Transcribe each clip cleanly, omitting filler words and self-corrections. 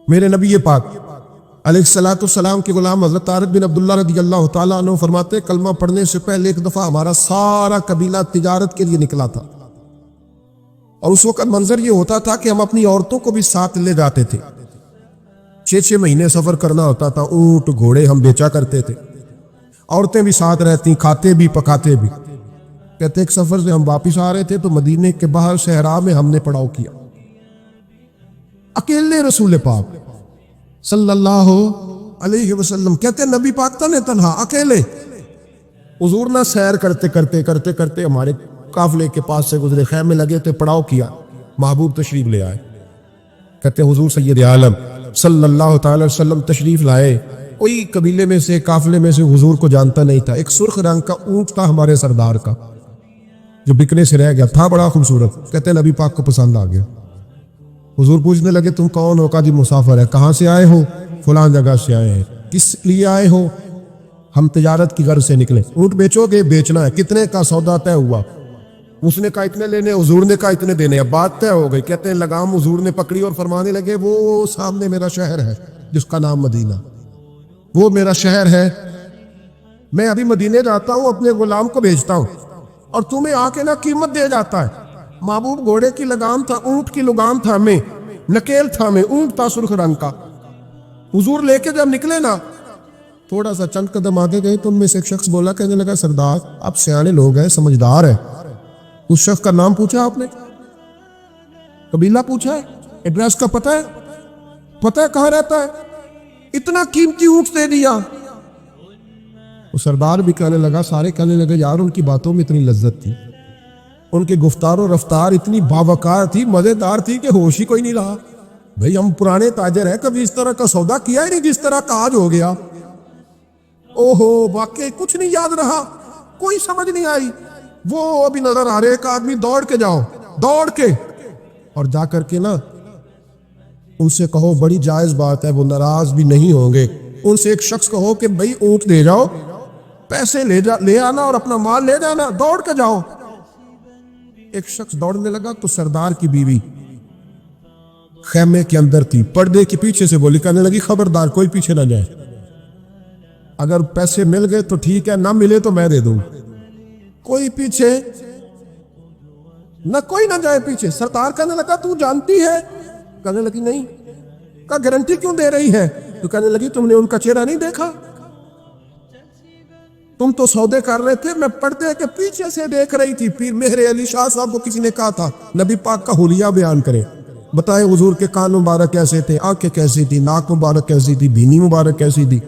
میرے نبی پاک علیہ الصلوۃ والسلام کے غلام حضرت طارق بن عبداللہ رضی اللہ تعالیٰ عنہ فرماتے کلمہ پڑھنے سے پہلے ایک دفعہ ہمارا سارا قبیلہ تجارت کے لیے نکلا تھا، اور اس وقت منظر یہ ہوتا تھا کہ ہم اپنی عورتوں کو بھی ساتھ لے جاتے تھے۔ 6 مہینے سفر کرنا ہوتا تھا، اونٹ گھوڑے ہم بیچا کرتے تھے، عورتیں بھی ساتھ رہتی، کھاتے بھی پکاتے بھی۔ کہتے ایک سفر سے ہم واپس آ رہے تھے تو مدینے کے باہر صحرا میں ہم نے پڑاؤ کیا، اکیلے رسول پاک صلی اللہ علیہ وسلم، کہتے نبی پاک تنہا اکیلے، حضور نہ سیر کرتے کرتے ہمارے قافلے کے پاس سے گزرے، خیمے لگے تھے، پڑاؤ کیا، محبوب تشریف لے آئے۔ کہتے حضور سید عالم صلی اللہ تعالی وسلم تشریف لائے، کوئی قبیلے میں سے قافلے میں سے حضور کو جانتا نہیں تھا۔ ایک سرخ رنگ کا اونٹ تھا ہمارے سردار کا جو بکنے سے رہ گیا تھا، بڑا خوبصورت۔ کہتے نبی پاک کو پسند آ گیا۔ حضور پوچھنے لگے تم کون ہو؟ کہا جی مسافر ہے۔ کہاں سے آئے ہو؟ فلاں جگہ سے آئے ہیں۔ کس لیے آئے ہو؟ ہم تجارت کی غرض سے نکلے۔ اونٹ بیچو گے؟ بیچنا ہے۔ کتنے کا سودا طے ہوا؟ اس نے کہا اتنے لینے، حضور نے کہا اتنے دینے، اب بات طے ہو گئی۔ کہتے ہیں لگام حضور نے پکڑی اور فرمانے لگے وہ سامنے میرا شہر ہے جس کا نام مدینہ، وہ میرا شہر ہے، میں ابھی مدینے جاتا ہوں، اپنے غلام کو بھیجتا ہوں اور تمہیں آ کے نہ قیمت دے جاتا ہے۔ محبوب گھوڑے کی لگام تھا، اونٹ کی لگام تھا، میں نکیل تھا، میں اونٹ تھا سرخ رنگ کا۔ حضور لے کے جب نکلے نا، تھوڑا سا چند قدم آگے گئے تو ان میں سے ایک شخص بولا، کہنے لگا سردار آپ سیانے لوگ ہیں، سمجھدار ہیں۔ اس شخص کا نام پوچھا آپ نے، قبیلہ پوچھا ہے، ایڈریس کا پتہ ہے کہاں رہتا ہے، اتنا قیمتی اونٹ دے دیا۔ وہ سردار بھی کہنے لگا، سارے کہنے لگے یار ان کی باتوں میں اتنی لذت تھی، ان کے گفتار و رفتار اتنی باوقار تھی، مزیدار تھی کہ ہوش ہی کوئی نہیں رہا۔ بھئی ہم پرانے تاجر ہیں، کبھی اس طرح کا سودا کیا ہی نہیں جس طرح کا آج ہو گیا۔ اوہو واقعی کچھ نہیں یاد رہا، کوئی سمجھ نہیں آئی۔ وہ ابھی نظر آ رہے، ایک آدمی دوڑ کے جاؤ، دوڑ کے اور جا کر کے نا ان سے کہو، بڑی جائز بات ہے، وہ ناراض بھی نہیں ہوں گے۔ ان سے ایک شخص کہو کہ بھئی اونٹ دے جاؤ، پیسے لے آنا اور اپنا مال لے جانا، دوڑ کے جاؤ۔ ایک شخص دوڑنے لگا تو سردار کی بیوی خیمے کے اندر تھی، پردے کے پیچھے سے بولی، کہنے لگی خبردار کوئی پیچھے نہ جائے، اگر پیسے مل گئے تو ٹھیک ہے، نہ ملے تو میں دے دوں، کوئی پیچھے نہ، کوئی نہ جائے پیچھے۔ سردار کہنے لگا تو جانتی ہے؟ کہنے لگی نہیں۔ کہا گارنٹی کیوں دے رہی ہے؟ تو کہنے لگی تم نے ان کا چہرہ نہیں دیکھا، تم تو سودے کر رہے تھے، میں پردے کے پیچھے سے دیکھ رہی تھی۔ پیر مہر علی شاہ صاحب کو کسی نے کہا تھا نبی پاک کا حلیہ بیان کرے، بتائے حضور کے کان مبارک کیسے تھے، آنکھیں کیسی تھی، ناک مبارک کیسی تھی، بینی مبارک کیسی تھی۔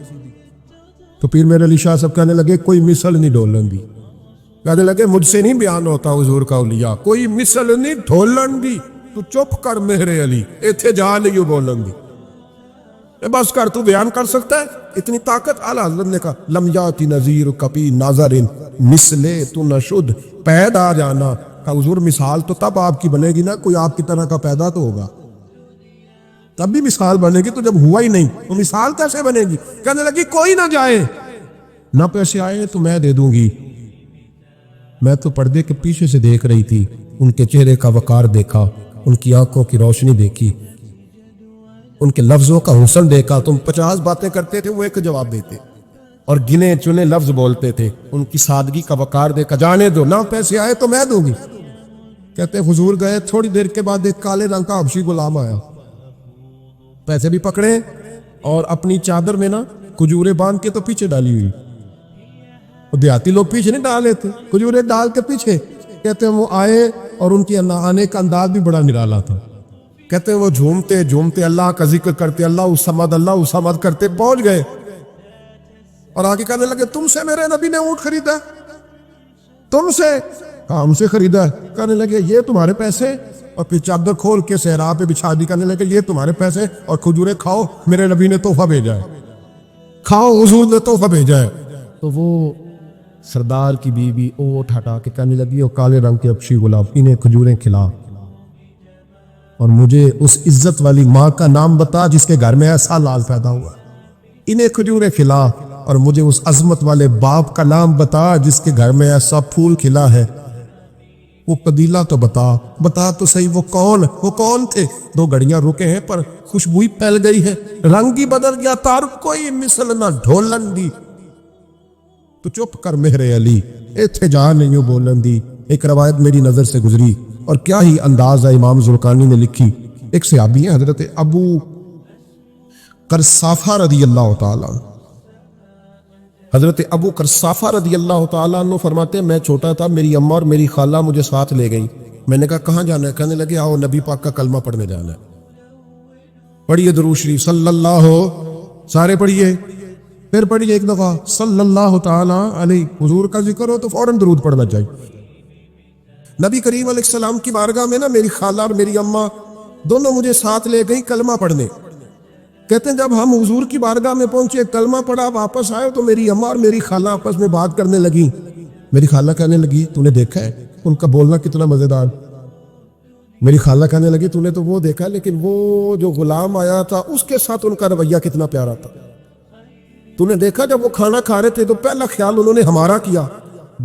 تو پیر مہر علی شاہ صاحب کہنے لگے کوئی مثل نہیں ڈھولن دی، کہنے لگے مجھ سے نہیں بیان ہوتا حضور کا حلیہ، کوئی مثل نہیں ڈھولن دی، تو چپ کر مہر علی، ایتھے جا نہیں بولن دی، بس کر، تو بیان کر سکتا ہے اتنی طاقت۔ اعلیٰ حضرت نے کہا لم یاتی نذیر کپی ناظر مثلے تو نشد، پیدا جانا۔ کہا حضور مثال تو تب آپ کی بنے گی نا، کوئی آپ کی طرح کا پیدا تو ہوگا، تب بھی مثال بنے گی، تو جب ہوا ہی نہیں تو مثال کیسے بنے گی؟ کہنے لگی کوئی نہ جائے، نہ پیسے آئے تو میں دے دوں گی۔ میں تو پردے کے پیچھے سے دیکھ رہی تھی، ان کے چہرے کا وقار دیکھا، ان کی آنکھوں کی روشنی دیکھی، ان کے لفظوں کا حسن دیکھا۔ تم 50 باتیں کرتے تھے، وہ ایک جواب دیتے، اور گنے چنے لفظ بولتے تھے، ان کی سادگی کا وقار دیکھا۔ جانے دو، نہ پیسے آئے تو میں دوں گی۔ کہتے حضور گئے، تھوڑی دیر کے بعد ایک کالے رنگ کا حبشی غلام آیا، پیسے بھی پکڑے اور اپنی چادر میں نا کھجوریں باندھ کے تو پیچھے ڈالی ہوئی۔ دیہاتی لوگ پیچھے نہیں ڈالے تھے، کھجوریں ڈال کے پیچھے۔ کہتے ہیں وہ آئے اور ان کی آنے کا انداز بھی بڑا نرالا تھا۔ کہتے ہیں وہ جھومتے جھومتے اللہ کا ذکر کرتے، اللہ الصمد کرتے پہنچ گئے، اور آگے کہنے لگے تم سے میرے نبی نے اونٹ خریدا، تم سے؟ کہا ہم سے خریدا ہے۔ کہنے لگے یہ تمہارے پیسے؟ اور پھر چادر کھول کے صحرا پہ بچھا دی، کہنے لگے یہ تمہارے پیسے، اور کھجوریں کھاؤ، میرے نبی نے تحفہ بھیجا ہے، کھاؤ، حضور نے تحفہ بھیجا ہے۔ تو وہ سردار کی بیوی اونٹ ہٹا کے کہنے لگی، وہ کالے رنگ کے حبشی غلام، انہیں کھجوریں کھلا، اور مجھے اس عزت والی ماں کا نام بتا جس کے گھر میں ایسا لال پیدا ہوا، انہیں کھجوریں کھلا، اور مجھے اس عظمت والے باپ کا نام بتا جس کے گھر میں ایسا پھول کھلا ہے۔ وہ قبیلہ تو بتا تو صحیح وہ کون تھے؟ 2 گھڑیاں رکے ہیں پر خوشبوئی پھیل گئی ہے، رنگ ہی بدل گیا، تعارف کوئی مثل نہ ڈھولن دی، تو چپ کر مہر علی، ایتھے جا نہیں ہو بولن دی۔ ایک روایت میری نظر سے گزری اور کیا ہی انداز ہے، امام زرقانی نے لکھی، ایک صحابی ہیں حضرت ابو قرصافہ رضی اللہ تعالیٰ عنہ، حضرت ابو قرصافہ رضی اللہ تعالیٰ عنہ فرماتے ہیں میں چھوٹا تھا، میری اماں اور میری خالہ مجھے ساتھ لے گئی، میں نے کہا کہاں جانا ہے؟ کہنے لگے آؤ نبی پاک کا کلمہ پڑھنے جانا ہے، پڑھیے درود شریف صلی اللہ، سارے پڑھیے، پھر پڑھیے ایک دفعہ صلی اللہ تعالیٰ علیہ، حضور کا ذکر ہو تو فوراً درود پڑھنا چاہیے۔ نبی کریم علیہ السلام کی بارگاہ میں نا میری خالہ اور میری اماں دونوں مجھے ساتھ لے گئی کلمہ پڑھنے، کہتے ہیں جب ہم حضور کی بارگاہ میں پہنچے، کلمہ پڑھا، واپس آئے تو میری اماں اور میری خالہ آپس میں بات کرنے لگی۔ میری خالہ کہنے لگی تو نے دیکھا ہے ان کا بولنا کتنا مزیدار؟ میری خالہ کہنے لگی تو نے تو وہ دیکھا لیکن وہ جو غلام آیا تھا اس کے ساتھ ان کا رویہ کتنا پیارا تھا، تو نے دیکھا جب وہ کھانا کھا رہے تھے تو پہلا خیال انہوں نے ہمارا کیا،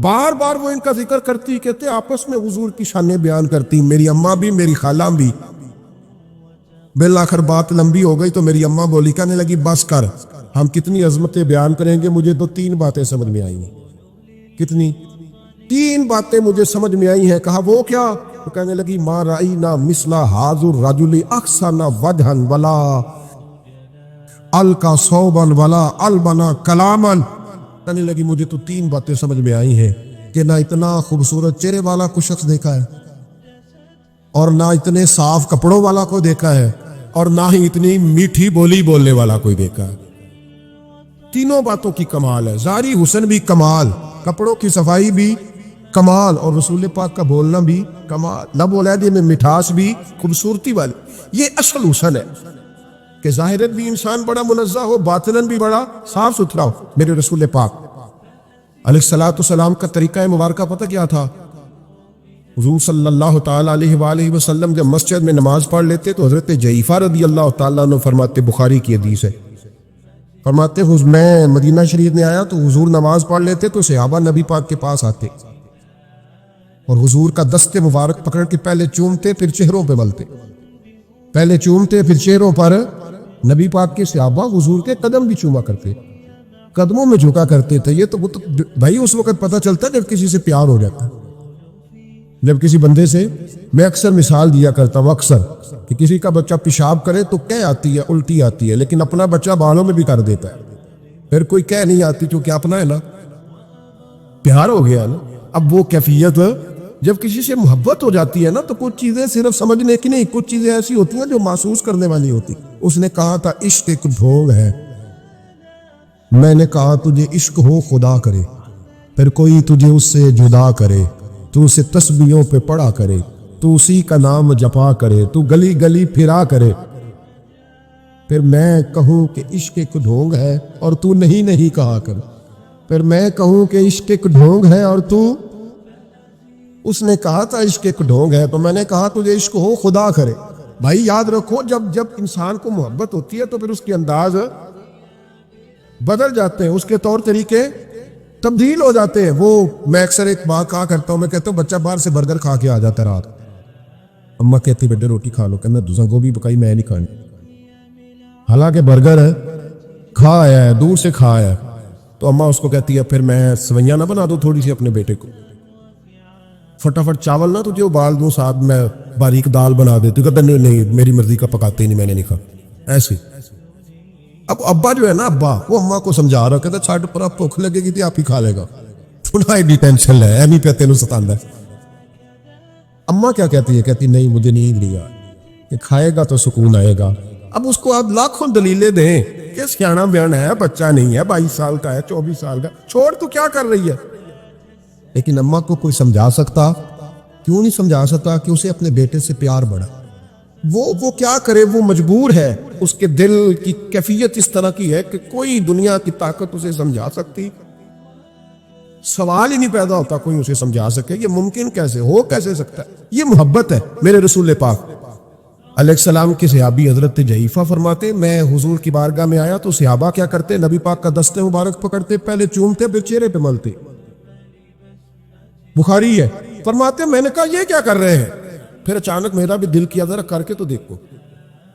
بار بار وہ ان کا ذکر کرتی، کہتے آپس میں حضور کی شانیں بیان کرتی، میری اماں بھی میری خالہ بھی۔ بالآخر بات لمبی ہو گئی تو میری اماں بولی، کہنے لگی بس کر، ہم کتنی عظمتیں بیان کریں گے، مجھے تو 3 باتیں سمجھ میں آئی ہیں۔ کتنی؟ 3 باتیں مجھے سمجھ میں آئی ہیں۔ کہا وہ کیا؟ تو کہنے لگی ما رأینا مثل ھذا الرجل احسن وجھا ولا القى صوبا ولا البنا کلاما، کہنے لگی مجھے تو 3 باتیں سمجھ میں آئی ہیں کہ نہ اتنا خوبصورت چہرے والا کوئی شخص دیکھا ہے، اور نہ اتنے صاف کپڑوں والا کو دیکھا ہے، اور نہ ہی اتنی میٹھی بولی بولنے والا کوئی دیکھا ہے۔ تینوں باتوں کی کمال ہے، ظاہری حسن بھی کمال، کپڑوں کی صفائی بھی کمال، اور رسول پاک کا بولنا بھی کمال، لب و لہجے میں مٹھاس بھی خوبصورتی والی۔ یہ اصل حسن ہے کہ ظاہرت بھی انسان بڑا منزہ ہو، باطناً بھی بڑا صاف ستھرا ہو۔ میرے رسول پاک علیہ الصلوۃ والسلام کا طریقہ مبارکہ پتہ کیا تھا؟ حضور صلی اللہ تعالیٰ علیہ وآلہ وسلم جب مسجد میں نماز پڑھ لیتے تو حضرت جعفہ رضی اللہ تعالیٰ عنہ فرماتے، بخاری کی حدیث ہے، فرماتے میں مدینہ شریف میں آیا تو حضور نماز پڑھ لیتے تو صحابہ نبی پاک کے پاس آتے اور حضور کا دست مبارک پکڑ کے پہلے چومتے پھر چہروں پہ ملتے، پہلے چومتے پھر چہروں پر۔ نبی پاک کے صحابہ حضور کے قدم بھی چوما کرتے، قدموں میں جھکا کرتے تھے۔ یہ تو بھائی اس وقت پتہ چلتا جب کسی سے پیار ہو جاتا، جب کسی بندے سے، میں اکثر مثال دیا کرتا ہوں اکثر کہ کسی کا بچہ پیشاب کرے تو کہہ آتی ہے، الٹی آتی ہے، لیکن اپنا بچہ بالوں میں بھی کر دیتا ہے، پھر کوئی کہہ نہیں آتی کیونکہ اپنا ہے نا، پیار ہو گیا نا۔ اب وہ کیفیت جب کسی سے محبت ہو جاتی ہے نا تو کچھ چیزیں صرف سمجھنے کی نہیں، کچھ چیزیں ایسی ہوتی ہیں جو محسوس کرنے والی ہوتی۔ اس نے کہا تھا عشق ایک ڈھونگ ہے، میں نے کہا تجھے عشق ہو خدا کرے، پھر کوئی تجھے اس سے جدا کرے، تو اسے تسبیحوں پہ پڑھا کرے، تو اسی کا نام جپا کرے، تو گلی گلی پھرا کرے، پھر میں کہوں کہ عشق ایک ڈھونگ ہے اور تو نہیں کہا کر، پھر میں کہوں کہ عشق ایک ڈھونگ ہے اور تو، اس نے کہا تھا عشق ایک ڈھونگ ہے تو میں نے کہا تجھے عشق ہو خدا کرے۔ بھائی یاد رکھو جب انسان کو محبت ہوتی ہے تو پھر اس کے انداز بدل جاتے ہیں، اس کے طور طریقے تبدیل ہو جاتے ہیں۔ وہ میں اکثر ایک بات کہا کرتا ہوں، میں کہتا ہوں بچہ باہر سے برگر کھا کے آ جاتا ہے رات، اماں کہتی بیٹے روٹی کھا لو، کہنا دوسرا گوبھی پکائی میں نہیں کھانی، حالانکہ برگر ہے کھا آیا ہے، دور سے کھا آیا ہے، تو اماں اس کو کہتی ہے پھر میں سوئیاں نہ بنا دوں تھوڑی سی اپنے بیٹے کو، فٹافٹ چاول نہ تجھے ابال دوں، ساتھ میں باریک دال بنا دیتی، کہتا نہیں میری مرضی کا پکاتے ہی نہیں، میں نے نہیں کھا ایسے۔ اب ابا جو ہے نا، ابا وہ اماں کو سمجھا رہا، کہتا چھاٹ پر آپ بھوک لگے گی تھی آپ ہی کھا لے گا، تھوڑا ایڈی ٹینشن ہے ایمی پہ تینوں ستاندہ ہے۔ اماں کیا کہتی ہے؟ کہتی نہیں مجھے نیند نہیں آ کہ کھائے گا تو سکون آئے گا۔ اب اس کو آپ لاکھوں دلیلیں دیں کہ سیانا بیانا ہے، بچہ نہیں ہے، 22 سال کا ہے، 24 سال کا، چھوڑ تو کیا کر رہی ہے، لیکن اماں کو کوئی سمجھا سکتا؟ کیوں نہیں سمجھا سکتا؟ کہ اسے اپنے بیٹے سے پیار بڑھا، وہ کیا کرے، وہ مجبور ہے، اس کے دل کی کیفیت اس طرح کی ہے کہ کوئی دنیا کی طاقت اسے سمجھا سکتی، سوال ہی نہیں پیدا ہوتا کوئی اسے سمجھا سکے، یہ ممکن کیسے ہو، کیسے سکتا ہے؟ یہ محبت ہے۔ میرے رسول پاک علیہ السلام کے صحابی حضرت جعفہ فرماتے میں حضور کی بارگاہ میں آیا تو صحابہ کیا کرتے، نبی پاک کا دست مبارک پکڑتے، پہلے چومتے پھر چہرے پہ ملتے، بخاری ہے، فرماتے ہیں میں نے کہا یہ کیا کر رہے ہیں؟ پھر اچانک میرا بھی دل کیا ذرا کر کے تو دیکھو،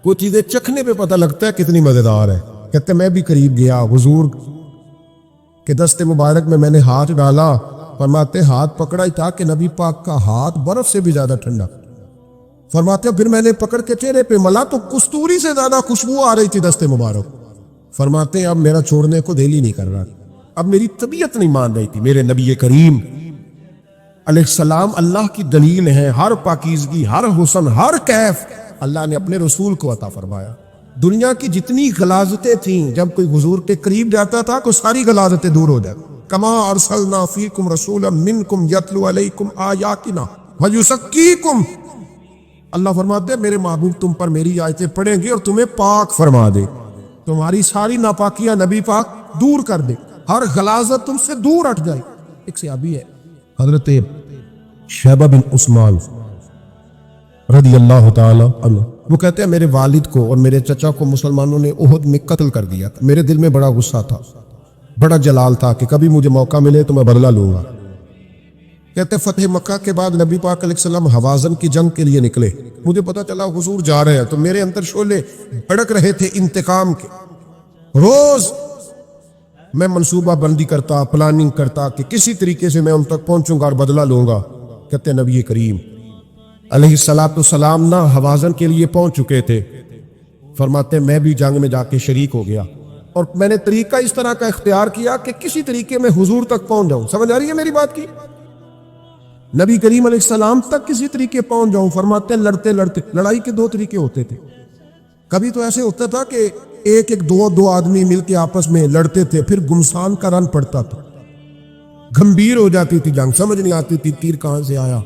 کوئی چیزیں چکھنے پہ پتہ لگتا ہے کتنی مزیدار ہے۔ کہتے میں بھی قریب گیا، حضور کے دست مبارک میں نے ہاتھ ڈالا، فرماتے ہاتھ پکڑا ہی تھا کہ نبی پاک کا ہاتھ برف سے بھی زیادہ ٹھنڈا۔ فرماتے پھر میں نے پکڑ کے چہرے پہ ملا تو کستوری سے زیادہ خوشبو آ رہی تھی دست مبارک۔ فرماتے اب میرا چھوڑنے کو دل ہی نہیں کر رہا، اب میری طبیعت نہیں مان رہی تھی۔ میرے نبی کریم علیہ السلام اللہ کی دلیل ہے، ہر پاکیزگی، ہر حسن، ہر کیف اللہ نے اپنے رسول کو عطا فرمایا۔ دنیا کی جتنی غلاظتیں تھیں جب کوئی حضور کے قریب جاتا تھا تو ساری غلاظتیں دور ہو جاتی۔ کما ارسلنا فیکم رسولا منکم یتلو علیکم آیاتنا ویزکیکم، اللہ فرماتے ہیں میرے محبوب تم پر میری آیتیں پڑھیں گے اور تمہیں پاک فرما دے، تمہاری ساری ناپاکیاں نبی پاک دور کر دے، ہر غلاظت تم سے دور ہٹ جائے۔ ایک صحابی ہے حضرت شیبہ بن عثمان رضی اللہ تعالی عنہ، وہ کہتے ہیں میرے والد کو اور میرے چچا کو مسلمانوں نے احد میں قتل کر دیا تھا۔ میرے دل میں بڑا غصہ تھا، بڑا جلال تھا کہ کبھی مجھے موقع ملے تو میں بدلہ لوں گا۔ کہتے فتح مکہ کے بعد نبی پاک علیہ السلام حوازن کی جنگ کے لیے نکلے، مجھے پتا چلا حضور جا رہے ہیں تو میرے اندر شعلے بھڑک رہے تھے انتقام کے۔ روز میں منصوبہ بندی کرتا، پلاننگ کرتا کہ کسی طریقے سے میں ان تک پہنچوں گا اور بدلہ لوں گا۔ کہتے نبی کریم علیہ السلام نہ حوازن کے لیے پہنچ چکے تھے، فرماتے میں بھی جنگ میں جا کے شریک ہو گیا اور میں نے طریقہ اس طرح کا اختیار کیا کہ کسی طریقے میں حضور تک پہنچ جاؤں۔ سمجھ آ رہی ہے میری بات کی؟ نبی کریم علیہ السلام تک کسی طریقے پہنچ جاؤں۔ فرماتے ہیں لڑتے لڑتے، لڑائی کے دو طریقے ہوتے تھے، کبھی تو ایسے ہوتا تھا کہ ایک دو آدمی مل کے آپس میں لڑتے تھے، پھر گمسان کا رن پڑتا تھا، گھمبیر ہو جاتی تھی جنگ، سمجھ نہیں آتی تھی تیر کہاں سے آیا،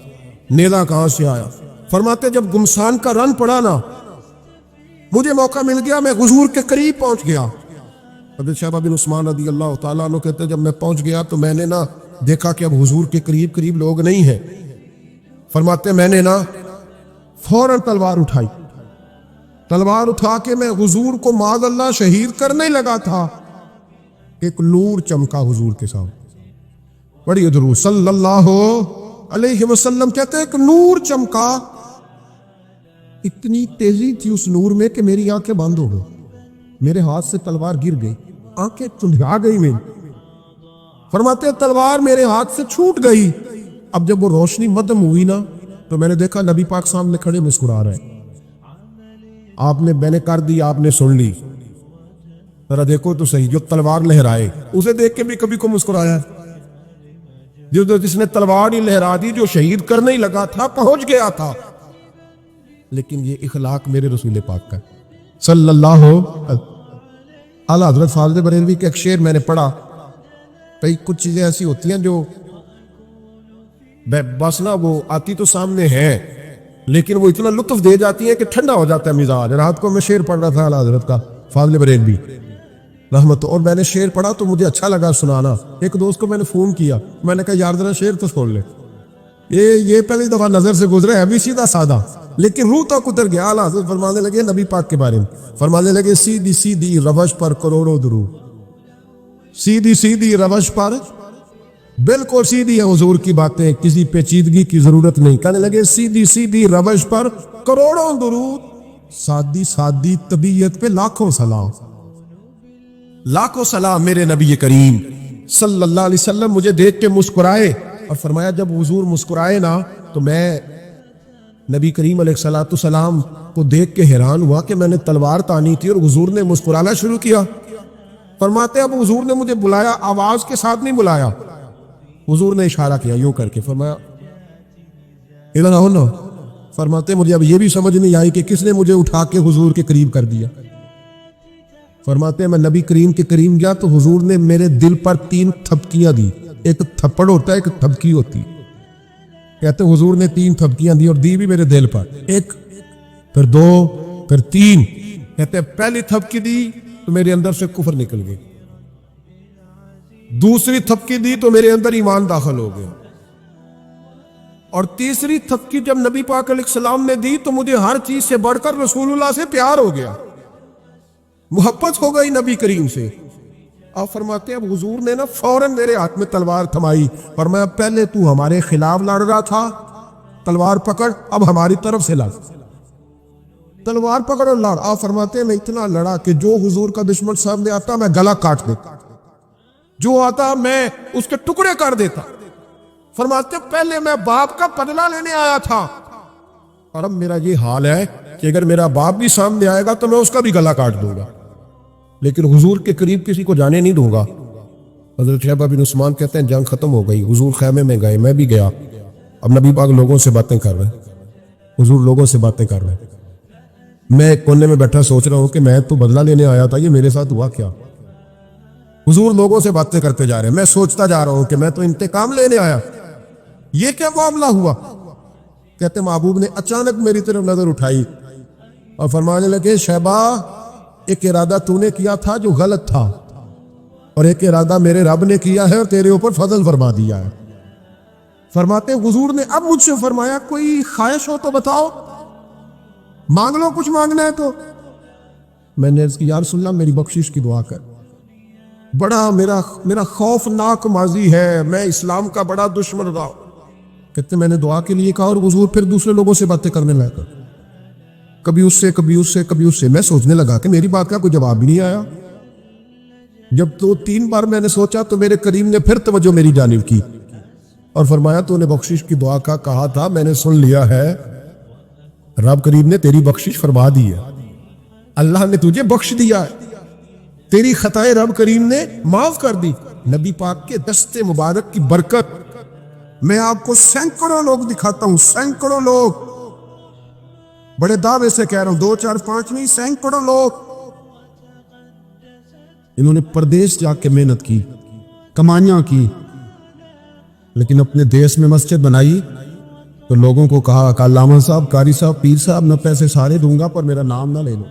نیزہ کہاں سے آیا۔ فرماتے جب گمسان کا رن پڑا نا، مجھے موقع مل گیا، میں حضور کے قریب پہنچ گیا۔ حضرت شیبہ بن عثمان رضی اللہ تعالیٰ عنہ کہتے جب میں پہنچ گیا تو میں نے نا دیکھا کہ اب حضور کے قریب لوگ نہیں ہیں۔ فرماتے میں نے نا فوراً تلوار اٹھائی، تلوار اٹھا کے میں حضور کو معاذ اللہ شہید کرنے لگا تھا، ایک نور چمکا حضور کے سامنے۔ بڑی درود صلی اللہ علیہ وسلم، کہتے ایک نور چمکا، اتنی تیزی تھی اس نور میں کہ میری آنکھیں بند ہو گئی، میرے ہاتھ سے تلوار گر گئی، آنکھیں چندھا گئی میری۔ فرماتے تلوار میرے ہاتھ سے چھوٹ گئی۔ اب جب وہ روشنی مدھم ہوئی نا تو میں نے دیکھا نبی پاک سامنے کھڑے مسکرا رہے ہیں۔ آپ نے میں نے کر دی، آپ نے سن لی، ذرا دیکھو تو صحیح، جو تلوار لہرائے اسے دیکھ کے بھی کبھی کو مسکرایا؟ جس نے تلوار ہی لہرا دی، جو شہید کرنے ہی لگا تھا، پہنچ گیا تھا۔ لیکن یہ اخلاق میرے رسول پاک کا صلی اللہ اعلیٰ حضرت فاضل بریلوی کا ایک شعر میں نے پڑھا۔ کئی کچھ چیزیں ایسی ہوتی ہیں جو بس نا وہ آتی تو سامنے ہے لیکن وہ اتنا لطف دے جاتی ہیں کہ ٹھنڈا ہو جاتا ہے مزاج۔ رات کو میں شعر پڑھ رہا تھا اعلیٰ حضرت کا فاضل بریلوی رحمت، اور میں نے شعر پڑھا تو مجھے اچھا لگا سنانا۔ ایک دوست کو میں نے فون کیا، میں نے کہا یار ذرا شعر تو سن لے، یہ پہلی دفعہ نظر سے گزرے ہے، بھی سیدھا سادہ لیکن روح تک اتر گیا۔ اعلیٰ حضرت فرمانے لگے نبی پاک کے بارے میں، فرمانے لگے سیدھی سیدھی روش پر کروڑوں درود، سیدھی سیدھی روش پر بالکل سیدھی ہے حضور کی باتیں، کسی پیچیدگی کی ضرورت نہیں۔ کہنے لگے سیدھی سیدھی روش پر کروڑوں درود، سادی سادی طبیعت پہ لاکھوں سلام، لاکھوں سلام میرے نبی کریم صلی اللہ علیہ وسلم مجھے دیکھ کے مسکرائے، اور فرمایا جب حضور مسکرائے نا تو میں نبی کریم علیہ السلام کو دیکھ کے حیران ہوا کہ میں نے تلوار تانی تھی اور حضور نے مسکرانا شروع کیا۔ فرماتے اب حضور نے مجھے بلایا، آواز کے ساتھ نہیں بلایا، حضور نے اشارہ کیا یوں کر کے، فرمایا ادھر آؤ نا۔ فرماتے مجھے اب یہ بھی سمجھ نہیں آئی کہ کس نے مجھے اٹھا کے حضور کے قریب کر دیا۔ فرماتے میں نبی کریم کے قریب گیا تو حضور نے میرے دل پر 3 تھپکیاں دی، ایک تھپڑ ہوتا ہے، ایک تھپکی ہوتی، کہتے حضور نے 3 تھپکیاں دی اور دی بھی میرے دل پر، ایک پھر 2 پھر 3۔ کہتے پہلی تھپکی دی تو میرے اندر سے کفر نکل گئی، دوسری تھپکی دی تو میرے اندر ایمان داخل ہو گیا، اور تیسری تھپکی جب نبی پاک علیہ السلام نے دی تو مجھے ہر چیز سے بڑھ کر رسول اللہ سے پیار ہو گیا، محبت ہو گئی نبی کریم سے۔ آپ فرماتے ہیں اب حضور نے نا فوراً میرے ہاتھ میں تلوار تھمائی، فرمایا پہلے تو ہمارے خلاف لڑ رہا تھا، تلوار پکڑ اب ہماری طرف سے لڑ، تلوار پکڑ اور لڑ۔ آپ فرماتے ہیں میں اتنا لڑا کہ جو حضور کا دشمن سامنے آتا میں گلا کاٹ دیتا، جو آتا میں اس کے ٹکڑے کر دیتا۔ فرماتے ہیں پہلے میں باپ کا بدلہ لینے آیا تھا، اور اب میرا یہ حال ہے کہ اگر میرا باپ بھی سامنے آئے گا تو میں اس کا بھی گلا کاٹ دوں گا، لیکن حضور کے قریب کسی کو جانے نہیں دوں گا۔ حضرت شیبہ بن عثمان کہتے ہیں جنگ ختم ہو گئی، حضور خیمے میں گئے، میں بھی گیا، اب نبی پاک لوگوں سے باتیں کر رہے ہیں، حضور لوگوں سے باتیں کر رہے ہیں، میں ایک کونے میں بیٹھا سوچ رہا ہوں کہ میں تو بدلہ لینے آیا تھا، یہ میرے ساتھ ہوا کیا؟ حضور لوگوں سے باتیں کرتے جا رہے ہیں، میں سوچتا جا رہا ہوں کہ میں تو انتقام لینے آیا، یہ کیا معاملہ ہوا؟ کہتے محبوب نے اچانک میری طرف نظر اٹھائی اور فرمانے لگے شیبہ ایک ارادہ تو نے کیا تھا جو غلط تھا، اور ایک ارادہ میرے رب نے کیا ہے اور تیرے اوپر فضل فرما دیا ہے۔ فرماتے حضور نے اب مجھ سے فرمایا کوئی خواہش ہو تو بتاؤ، مانگ لو کچھ مانگنا ہے تو۔ میں نے عرض کی یا رسول اللہ میری بخشش کی دعا کر، بڑا میرا خوفناک ماضی ہے، میں اسلام کا بڑا دشمن رہا۔ کہتے میں نے دعا کے لیے کہا اور حضور پھر دوسرے لوگوں سے باتیں کرنے لگا، کبھی اس سے کبھی اس سے کبھی اس سے۔ میں سوچنے لگا کہ میری بات کا کوئی جواب بھی نہیں آیا۔ جب تو 3 بار میں نے سوچا تو میرے کریم نے پھر توجہ میری جانب کی اور فرمایا تو نے بخشش کی دعا کا کہا تھا، میں نے سن لیا ہے، رب کریم نے تیری بخشش فرما دی ہے، اللہ نے تجھے بخش دیا ہے، تیری خطائیں رب کریم نے معاف کر دی۔ نبی پاک کے دست مبارک کی برکت میں آپ کو سینکڑوں لوگ دکھاتا ہوں، سینکڑوں لوگ، بڑے دعوے سے کہہ رہا ہوں، 2 4 5 نہیں، سینکڑوں لوگ انہوں نے پردیس جا کے محنت کی، کمائیاں کی، لیکن اپنے دیس میں مسجد بنائی تو لوگوں کو کہا کہ علامہ صاحب، قاری صاحب، پیر صاحب، میں پیسے سارے دوں گا پر میرا نام نہ لے لو۔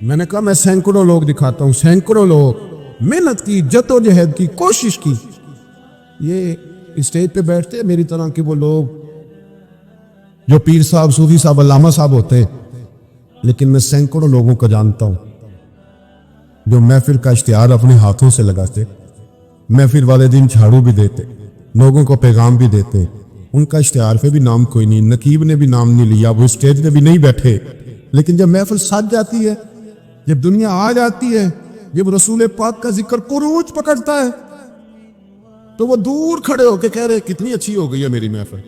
میں نے کہا میں سینکڑوں لوگ دکھاتا ہوں، سینکڑوں لوگ محنت کی، جدوجہد کی، کوشش کی۔ یہ اسٹیج پہ بیٹھتے میری طرح کے وہ لوگ جو پیر صاحب، صوفی صاحب، علامہ صاحب ہوتے، لیکن میں سینکڑوں لوگوں کو جانتا ہوں جو محفل کا اشتہار اپنے ہاتھوں سے لگاتے، محفل والے دن جھاڑو بھی دیتے، لوگوں کو پیغام بھی دیتے، ان کا اشتہار پہ بھی نام کوئی نہیں، نقیب نے بھی نام نہیں لیا، وہ اسٹیج پہ بھی نہیں بیٹھے، لیکن جب محفل سج جاتی ہے، جب دنیا آ جاتی ہے، جب رسول پاک کا ذکر قروج پکڑتا ہے تو وہ دور کھڑے ہو کے کہہ رہے کتنی اچھی ہو گئی ہے میری محفل،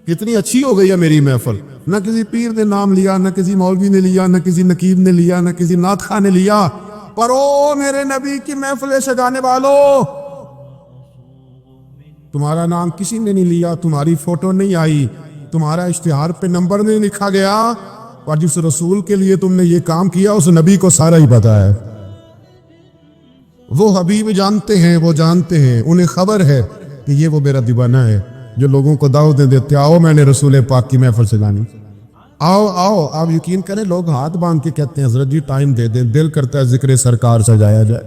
کتنی اچھی ہو گئی ہے میری محفل۔ نہ کسی پیر نے نام لیا، نہ کسی مولوی نے لیا، نہ کسی نقیب نے لیا، نہ کسی نعت خواہ نے لیا، پر او میرے نبی کی محفلیں سجانے والوں، تمہارا نام کسی نے نہیں لیا، تمہاری فوٹو نہیں آئی، تمہارا اشتہار پہ نمبر نہیں لکھا گیا، اور جس رسول کے لیے تم نے یہ کام کیا اس نبی کو سارا ہی پتا ہے۔ وہ حبیب جانتے ہیں، وہ جانتے ہیں، انہیں خبر ہے کہ یہ وہ میرا دیوانہ ہے جو لوگوں کو دعوتیں دیتے، آؤ میں نے رسول پاک کی محفل سجانی، آؤ آؤ۔ آپ یقین کریں لوگ ہاتھ باندھ کے کہتے ہیں حضرت جی ٹائم دے دیں، دل کرتا ہے ذکر سرکار سجایا جائے۔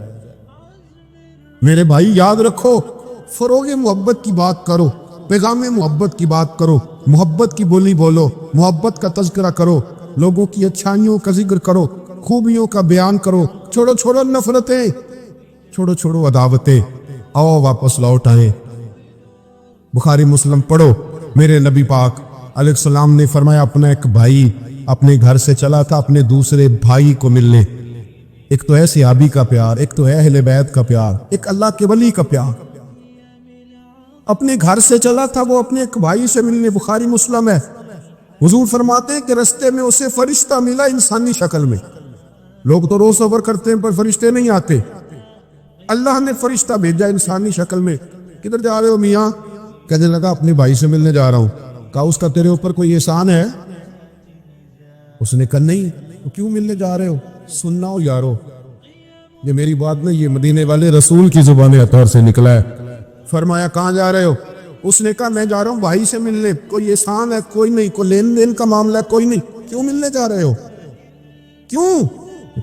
میرے بھائی یاد رکھو، فروغ محبت کی بات کرو، پیغام محبت کی بات کرو، محبت کی بولی بولو، محبت کا تذکرہ کرو، لوگوں کی اچھائیوں کا ذکر کرو، خوبیوں کا بیان کرو، چھوڑو نفرتیں، چھوڑو عداوتیں، آؤ واپس لوٹ آئے۔ بخاری مسلم پڑھو، میرے نبی پاک علیہ السلام نے فرمایا اپنا ایک بھائی اپنے گھر سے چلا تھا اپنے دوسرے بھائی کو ملنے، ایک تو ہے صحابی کا پیار، ایک تو ہے اہل بیت کا پیار، ایک اللہ کے ولی کا پیار۔ اپنے گھر سے چلا تھا وہ اپنے ایک بھائی سے ملنے، بخاری مسلم ہے۔ حضور فرماتے ہیں کہ رستے میں اسے فرشتہ ملا انسانی شکل میں، لوگ تو روز سفر کرتے ہیں پر فرشتے نہیں آتے، اللہ نے فرشتہ بھیجا انسانی شکل میں۔ کدھر جا رہے ہو میاں؟ کہنے لگا اپنے بھائی سے ملنے جا رہا ہوں۔ کہا اس کا تیرے اوپر کوئی احسان ہے؟ اس نے کہا نہیں۔ تو کیوں ملنے جا رہے ہو؟ سننا ہو یارو، یہ میری بات نہیں، یہ مدینے والے رسول کی زبان اطہر سے نکلا ہے۔ فرمایا کہاں جا رہے ہو؟ اس نے کہا میں جا رہا ہوں بھائی سے ملنے، کوئی احسان ہے؟ کوئی نہیں، کوئی لین دین کا معاملہ ہے؟ کوئی نہیں۔ کیوں ملنے جا رہے ہو؟ کیوں؟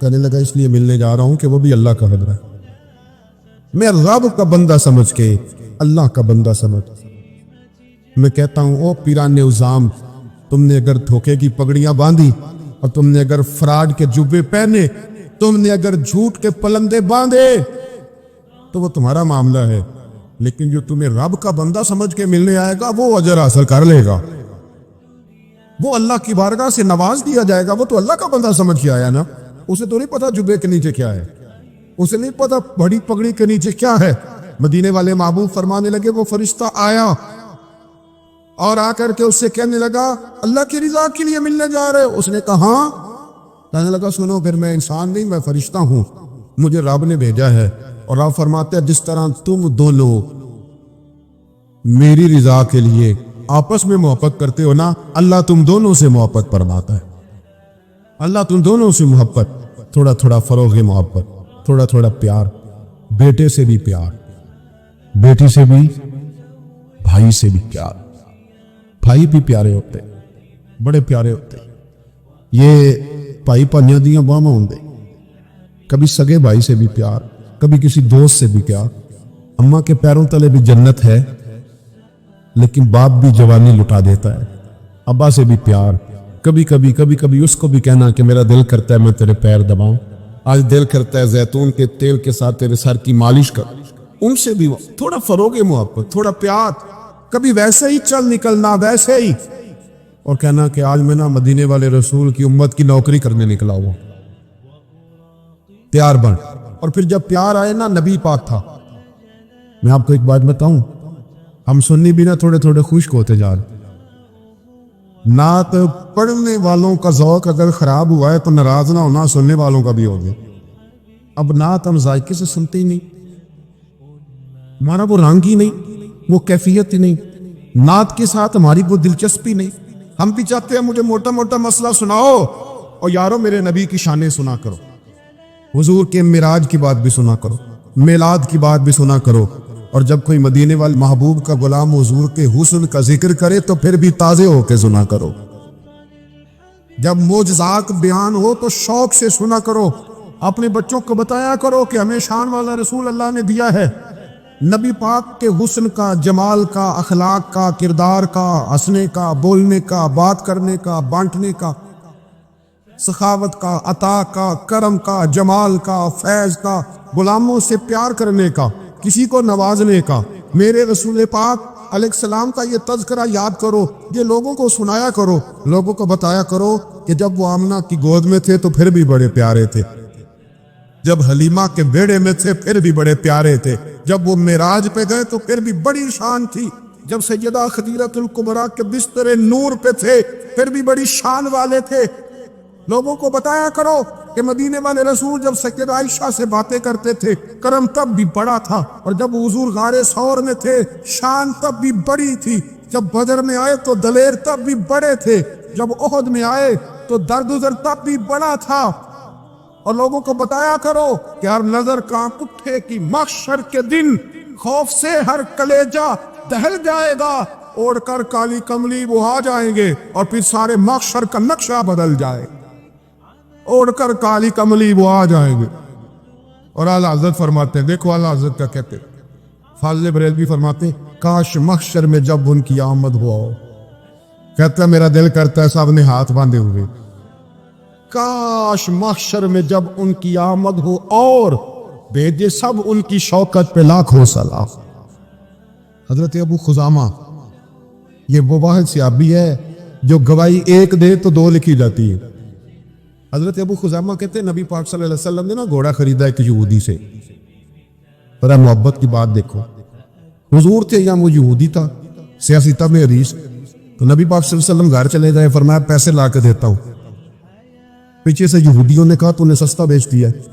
کہنے لگا اس لیے ملنے جا رہا ہوں کہ وہ بھی اللہ کا بندہ ہے، میں رب کا بندہ سمجھ کے، اللہ کا بندہ سمجھ۔ میں کہتا ہوں او پیران عظام، تم نے اگر دھوکے کی پگڑیاں باندھی، اور تم نے اگر فراڈ کے جبے پہنے، تم نے اگر جھوٹ کے پلندے باندھے، تو وہ تمہارا معاملہ ہے، لیکن جو تمہیں رب کا بندہ سمجھ کے ملنے آئے گا وہ اجر حاصل کر لے گا، وہ اللہ کی بارگاہ سے نواز دیا جائے گا۔ وہ تو اللہ کا بندہ سمجھ کے آیا نا، اسے تو نہیں پتا جبے کے نیچے کیا ہے، اسے نہیں پتا بڑی پگڑی کے نیچے کیا ہے۔ مدینے والے محبوب فرمانے لگے وہ فرشتہ آیا اور آ کر کے اس سے کہنے لگا اللہ کی رضا کے لیے ملنے جا رہے ہو؟ اس نے کہا ہاں۔ کہنے لگا سنو، پھر میں انسان نہیں، میں فرشتہ ہوں، مجھے رب نے بھیجا ہے۔ اور آپ فرماتے ہیں جس طرح تم دونوں میری رضا کے لیے آپس میں محبت کرتے ہو نا، اللہ تم دونوں سے محبت فرماتا ہے۔ اللہ تم دونوں سے محبت، تھوڑا تھوڑا فروغ محبت، تھوڑا تھوڑا پیار، بیٹے سے بھی پیار، بیٹی سے بھی، بھائی سے بھی پیار۔ بھائی بھی پیارے ہوتے، بڑے پیارے ہوتے۔ یہ بھائی پانیاں دیاں باہم ہوندے، کبھی سگے بھائی سے بھی پیار، کبھی کسی دوست سے بھی پیار۔ اماں کے پیروں تلے بھی جنت ہے، لیکن باپ بھی جوانی لٹا دیتا ہے۔ ابا سے بھی پیار، کبھی کبھی اس کو بھی کہنا کہ میرا دل کرتا ہے میں تیرے پیر دباؤں، آج دل کرتا ہے زیتون کے تیل کے ساتھ تیرے سر کی مالش کر۔ ان سے بھی تھوڑا فروغ محبت، تھوڑا پیار، کبھی ویسے ہی چل نکلنا، ویسے ہی، اور کہنا کہ آج میں نا مدینے والے رسول کی امت کی نوکری کرنے نکلا ہوا، پیار بن۔ اور پھر جب پیار آئے نا، نبی پاک تھا۔ میں آپ کو ایک بات بتاؤں، ہم سنی بھی نا تھوڑے تھوڑے خشک ہوتے جا رہے۔ نعت پڑھنے والوں کا ذوق اگر خراب ہوا ہے تو ناراض نہ ہونا سننے والوں کا بھی ہوگا۔ اب نعت ہم ذائقے سے سنتے ہی نہیں، ہمارا وہ رنگ ہی نہیں، وہ کیفیت ہی نہیں، نعت کے ساتھ ہماری وہ دلچسپی نہیں۔ ہم بھی چاہتے ہیں مجھے موٹا موٹا مسئلہ سناؤ، اور یارو میرے نبی کی شانیں سنا کرو، حضور کے معراج کی بات بھی سنا کرو، میلاد کی بات بھی سنا کرو۔ اور جب کوئی مدینے والے محبوب کا غلام حضور کے حسن کا ذکر کرے تو پھر بھی تازے ہو کے سنا کرو۔ جب معجزات بیان ہو تو شوق سے سنا کرو، اپنے بچوں کو بتایا کرو کہ ہمیں شان والا رسول اللہ نے دیا ہے۔ نبی پاک کے حسن کا، جمال کا، اخلاق کا، کردار کا، ہنسنے کا، بولنے کا، بات کرنے کا، بانٹنے کا، سخاوت کا، عطا کا، کرم کا، جمال کا، فیض کا، غلاموں سے پیار کرنے کا، کسی کو نوازنے کا۔ میرے رسول پاک علیہ السلام کا یہ تذکرہ یاد کرو، یہ لوگوں کو سنایا کرو، لوگوں کو بتایا کرو کہ جب وہ آمنہ کی گود میں تھے تو پھر بھی بڑے پیارے تھے، جب حلیمہ کے بیڑے میں تھے پھر بھی بڑے پیارے تھے، جب وہ معراج پہ گئے تو پھر بھی بڑی شان تھی، جب سیدہ خدیجہ الکبریٰ کے بستر نور پہ تھے پھر بھی بڑی شان والے تھے۔ لوگوں کو بتایا کرو کہ مدینے والے رسول جب سیدہ عائشہ سے باتیں کرتے تھے کرم تب بھی بڑا تھا، اور جب حضور غار ثور میں تھے شان تب بھی بڑی تھی، جب بدر میں آئے تو دلیر تب بھی بڑے تھے، جب احد میں آئے تو درد ادھر تب بھی بڑا تھا۔ اور لوگوں کو بتایا کرو کہ ہر نظر کانپ اٹھے کہ محشر کے دن خوف سے ہر کلیجہ دہل جائے گا، اوڑھ کر کالی کملی وہ آ جائیں گے اور پھر سارے محشر کا نقشہ بدل جائے، اوڑھ کر کالی کملی وہ آ جائیں گے۔ اور اعلیٰ حضرت فرماتے ہیں، دیکھو اعلیٰ حضرت کا کہتے ہیں، فاضل بریلوی فرماتے ہیں کاش محشر میں جب ان کی آمد ہوا ہو، کہتا ہے میرا دل کرتا ہے سب نے ہاتھ باندھے ہوئے، کاش محشر میں جب ان کی آمد ہو اور بھیجے سب ان کی شوکت پہ لاکھوں سلام۔ حضرت ابو خزامہ یہ وہ واحد صحابی ہے جو گواہی ایک دے تو دو لکھی جاتی ہے۔ حضرت ابو خزامہ کہتے ہیں نبی پاک صلی اللہ علیہ وسلم نے نا گھوڑا خریدا ایک یہودی سے، ذرا محبت کی بات دیکھو، حضور تھے یا وہ یہودی تھا، سیاسی تب میں حدیث، تو نبی پاک صلی اللہ علیہ وسلم گھر چلے جائے، فرمایا پیسے لا کے دیتا ہوں، پیچھے سے یہودیوں نے کہا تو نے سستا بیچ دیا ہے۔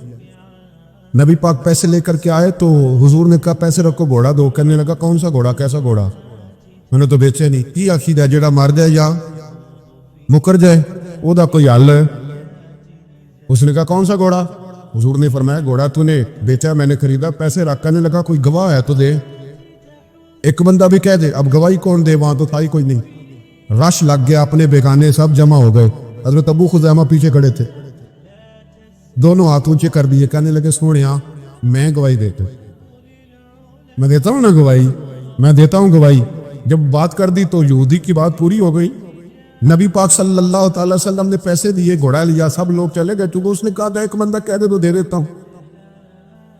نبی پاک پیسے لے کر کے آئے تو حضور نے کہا پیسے رکھو گھوڑا دو، کہنے لگا کون سا گھوڑا، کیسا گھوڑا، میں نے تو بیچے نہیں، کی عقیدہ ہے جڑا مر جائے یا مکر جائے وہ دا کوئی حل ہے؟ اس نے کہا کون سا گھوڑا؟ حضور نے فرمایا گھوڑا تو نے بیچا میں نے خریدا، پیسے رکھ، کہنے لگا کوئی گواہ ہے تو دے، ایک بندہ بھی کہہ دے، اب گواہی کون دے، وہاں تو تھا ہی کوئی نہیں، رش لگ گیا، اپنے بیگانے سب جمع ہو گئے، حضرت ابو خزامہ پیچھے کھڑے تھے، دونوں ہاتھ اونچے کر دیے، کہنے لگے سونیا میں گواہی دیتا ہوں، میں دیتا ہوں نا گواہی، میں دیتا ہوں گواہی۔ جب بات کر دی تو یہودی کی بات پوری ہو گئی، نبی پاک صلی اللہ تعالی وسلم نے پیسے دیے، گھوڑا لیا، سب لوگ چلے گئے، چونکہ اس نے کہا تھا ایک بندہ کہہ دے تو دے دیتا ہوں۔